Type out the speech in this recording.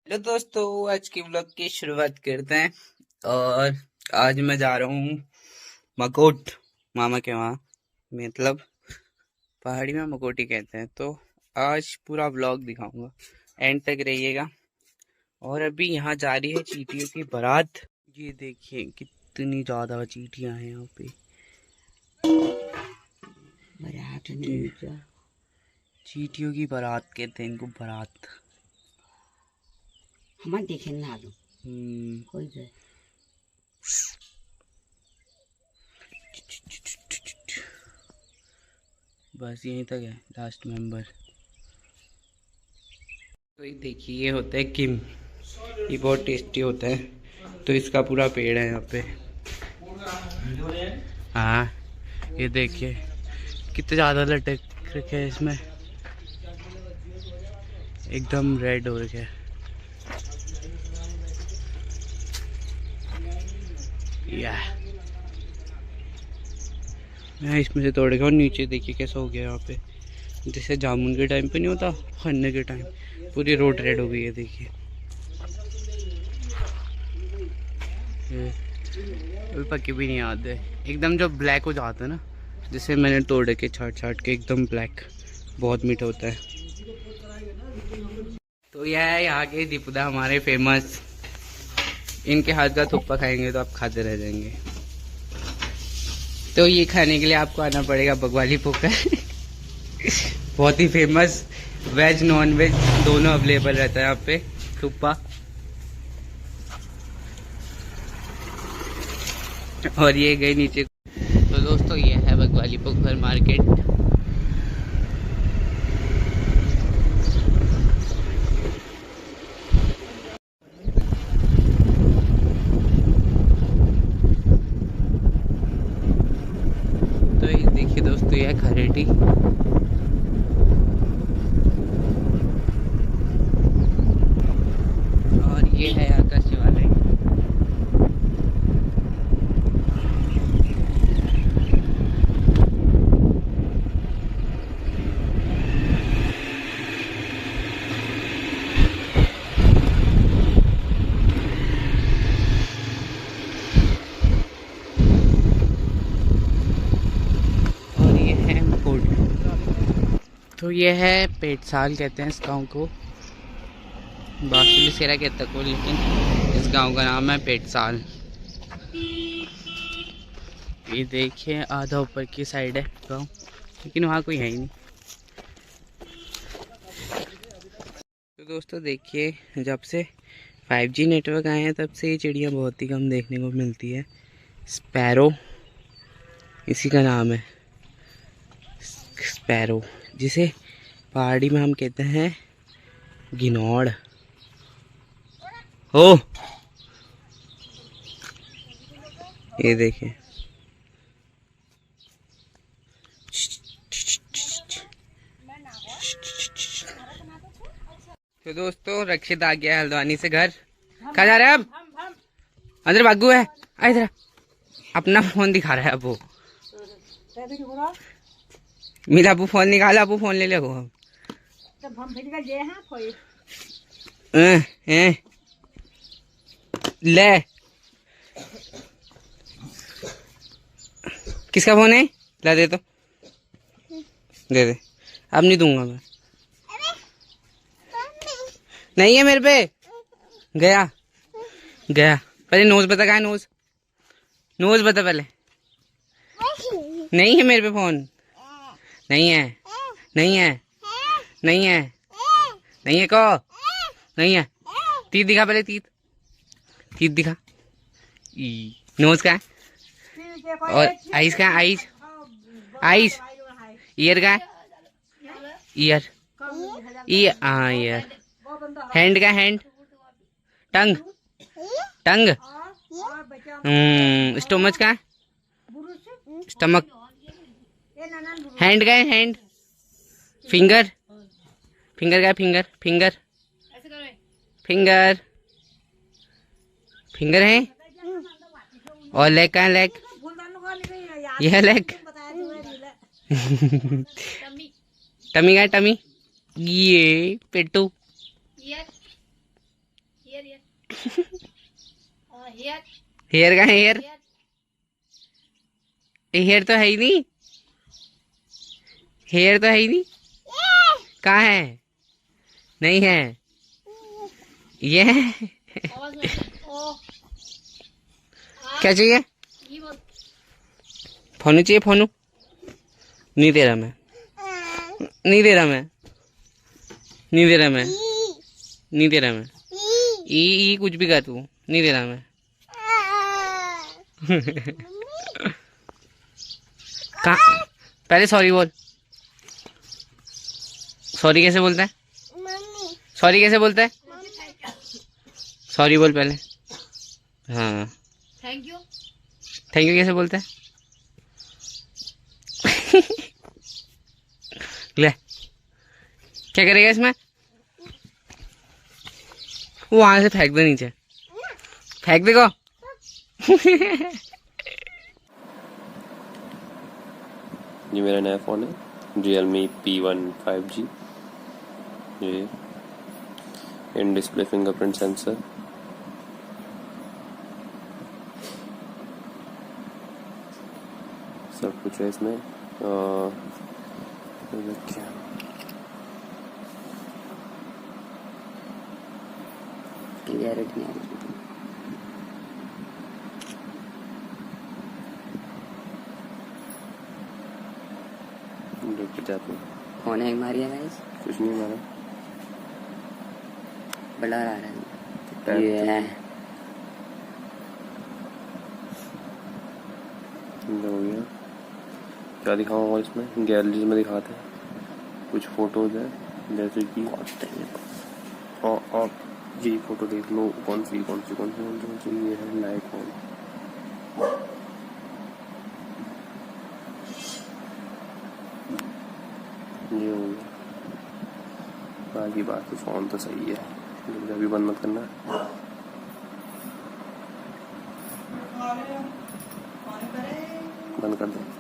Hello दोस्तों, आज की व्लॉग की शुरुआत करते हैं। और आज मैं जा रहा हूँ मकोट, मामा के वहाँ। मतलब पहाड़ी में मकोटी कहते हैं। तो आज पूरा व्लॉग दिखाऊंगा, एंड तक रहिएगा। और अभी यहाँ जा रही है चींटियों की बारात। ये देखिए कितनी ज्यादा चींटियां हैं यहाँ पे। बारात नहीं, चींटियों की बारात कहते हैं इनको, बारात। हमारे देखे ना लो कोई दे। बस यहीं तक है लास्ट मेंबर। तो ये देखिए, ये होता है किम। ये बहुत टेस्टी होता है। तो इसका पूरा पेड़ है यहाँ पे। हाँ, ये देखिए कितने ज़्यादा लटक रखे हैं इसमें, एकदम रेड हो रखे हैं। या मैं इसमें से तोड़ गया। और नीचे देखिए कैसा हो गया यहाँ पे, जैसे जामुन के टाइम पे नहीं होता, खन्ने के टाइम पूरी रोड रेड हो गई है। देखिए अभी पके भी नहीं आते, एकदम जो ब्लैक हो जाता है ना, जैसे मैंने तोड़ के छाट छाट के एकदम ब्लैक। बहुत मीठा होता है। तो यह है यहाँ के दीपुदा हमारे फेमस। इनके हाथ का थुप्पा खाएंगे तो आप खाते रह जाएंगे। तो ये खाने के लिए आपको आना पड़ेगा बगवाली पोखर। बहुत ही फेमस, वेज नॉन वेज दोनों अवेलेबल रहता है यहाँ पे थुप्पा। और ये गए नीचे। तो दोस्तों ये है बगवाली पोखर मार्केट। तो ये देखिए दोस्तों, ये है खरेटी। और ये है यहाँ का शिवालय। और ये है मकोट। तो ये है पेटसाल कहते हैं इस गांव को। बासुली सेरा कहता को, लेकिन इस गांव का नाम है पेटसाल। ये देखिए आधा ऊपर की साइड है गांव, लेकिन वहाँ कोई है ही नहीं। तो दोस्तों देखिए, जब से 5G नेटवर्क आए हैं तब से ये चिड़िया बहुत ही कम देखने को मिलती है। स्पैरो इसी का नाम है, स्पैरो, जिसे पहाड़ी में हम कहते हैं गिनौड़। हो ये देखिए, तो दोस्तों रक्षित आ गया है हल्द्वानी से घर। कहाँ जा रहे हैं अब? अंदर बागू है, आ इधर। अपना फोन दिखा रहा है अब वो। मिला अबू फोन निकाला, अबू फोन ले ले वो। ले, किसका फोन है? ला दे तो, दे दे। अब नहीं दूंगा मैं, नहीं है मेरे पे। गया गया। पहले नोज बता, कहाँ है नोज? नोज बता पहले। नहीं है मेरे पे फोन, नहीं है, नहीं है, नहीं है, नहीं है को, नहीं है। तीत दिखा पहले, तीत, तीत दिखा। नोज का है? और आइस का है? Ice, ice. ईयर का है? ईयर, ईयर, हाँ ईयर। हैंड का? हैंड, टंग, टंग। स्टोमच का? स्टमक। हैंड का है? हैंड, फिंगर, फिंगर का? फिंगर, फिंगर, फिंगर, फिंगर है। और लेग का है? लेग, यह है लेग। टमी का है? टमी, ये पेटू, हेयर कहाँ है? हेयर हेयर तो है ही नहीं, हेयर तो है ही नहीं। कहाँ है? नहीं है ये। क्या चाहिए? फोनू चाहिए? फोनू नहीं दे रहा मैं, नहीं दे रहा मैं, नहीं दे रहा मैं, नहीं दे रहा मैं। ई कुछ भी कर तू, नहीं दे रहा मैं। कहाँ? पहले सॉरी बोल। सॉरी कैसे बोलता है? सॉरी कैसे बोलता है? सॉरी बोल पहले। हाँ थैंक यू। थैंक यू कैसे बोलता है? ले, क्या करेगा इसमें? वो वहां से फेंक दे नीचे, फेंक देगा। ये मेरा नया फ़ोन है Realme P1 5G। ये इन डिस्प्ले फिंगरप्रिंट सेंसर, सब कुछ है इसमें। क्लियरिटी नहीं आ रही। फोन हैंग मारी है गाइस, कुछ नहीं मारा। बड़ा आ रहा है ये। हो गया। क्या दिखाऊंगा इसमें? गैलरीज में दिखाते हैं कुछ फोटोज है, जैसे कि आप ये फोटो देख लो। कौन सी ये है लाइक ऑन। ये हो गया। बाकी बात तो फोन तो सही है, लेकिन अभी बंद मत करना। बंद कर दो।